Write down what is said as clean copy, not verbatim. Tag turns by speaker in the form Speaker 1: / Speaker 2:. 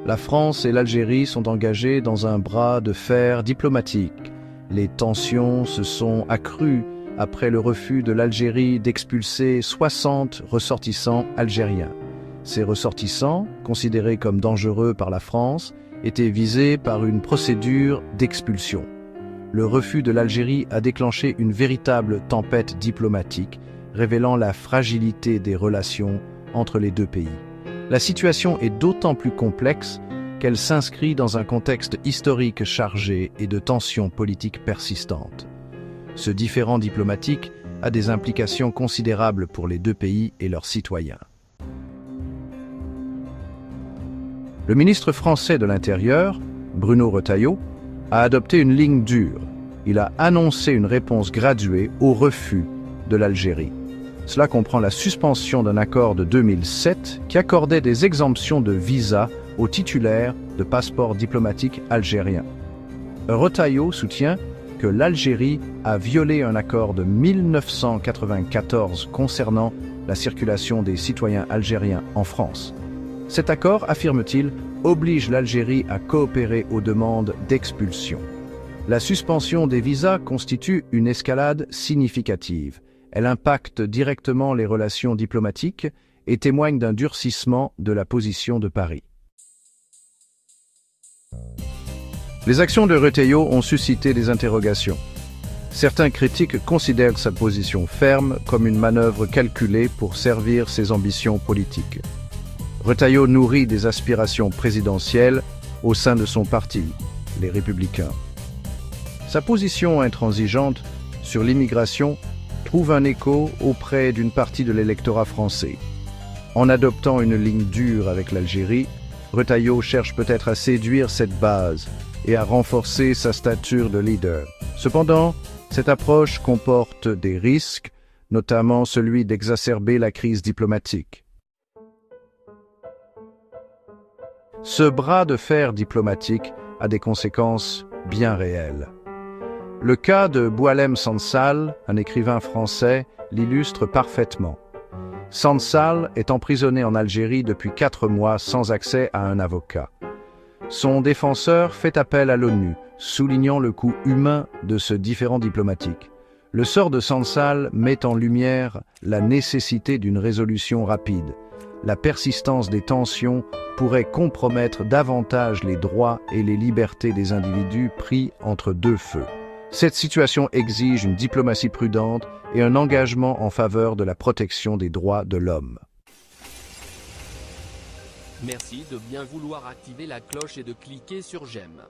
Speaker 1: La France et l'Algérie sont engagées dans un bras de fer diplomatique. Les tensions se sont accrues après le refus de l'Algérie d'expulser 60 ressortissants algériens. Ces ressortissants, considérés comme dangereux par la France, étaient visés par une procédure d'expulsion. Le refus de l'Algérie a déclenché une véritable tempête diplomatique, révélant la fragilité des relations entre les deux pays. La situation est d'autant plus complexe qu'elle s'inscrit dans un contexte historique chargé et de tensions politiques persistantes. Ce différend diplomatique a des implications considérables pour les deux pays et leurs citoyens. Le ministre français de l'Intérieur, Bruno Retailleau, a adopté une ligne dure. Il a annoncé une réponse graduée au refus de l'Algérie. Cela comprend la suspension d'un accord de 2007 qui accordait des exemptions de visa aux titulaires de passeports diplomatiques algériens. Retailleau soutient que l'Algérie a violé un accord de 1994 concernant la circulation des citoyens algériens en France. Cet accord, affirme-t-il, oblige l'Algérie à coopérer aux demandes d'expulsion. La suspension des visas constitue une escalade significative. Elle impacte directement les relations diplomatiques et témoigne d'un durcissement de la position de Paris. Les actions de Retailleau ont suscité des interrogations. Certains critiques considèrent sa position ferme comme une manœuvre calculée pour servir ses ambitions politiques. Retailleau nourrit des aspirations présidentielles au sein de son parti, les Républicains. Sa position intransigeante sur l'immigration trouve un écho auprès d'une partie de l'électorat français. En adoptant une ligne dure avec l'Algérie, Retailleau cherche peut-être à séduire cette base et à renforcer sa stature de leader. Cependant, cette approche comporte des risques, notamment celui d'exacerber la crise diplomatique. Ce bras de fer diplomatique a des conséquences bien réelles. Le cas de Boualem Sansal, un écrivain français, l'illustre parfaitement. Sansal est emprisonné en Algérie depuis 4 mois sans accès à un avocat. Son défenseur fait appel à l'ONU, soulignant le coût humain de ce différend diplomatique. Le sort de Sansal met en lumière la nécessité d'une résolution rapide. La persistance des tensions pourrait compromettre davantage les droits et les libertés des individus pris entre deux feux. Cette situation exige une diplomatie prudente et un engagement en faveur de la protection des droits de l'homme.
Speaker 2: Merci de bien vouloir activer la cloche et de cliquer sur j'aime.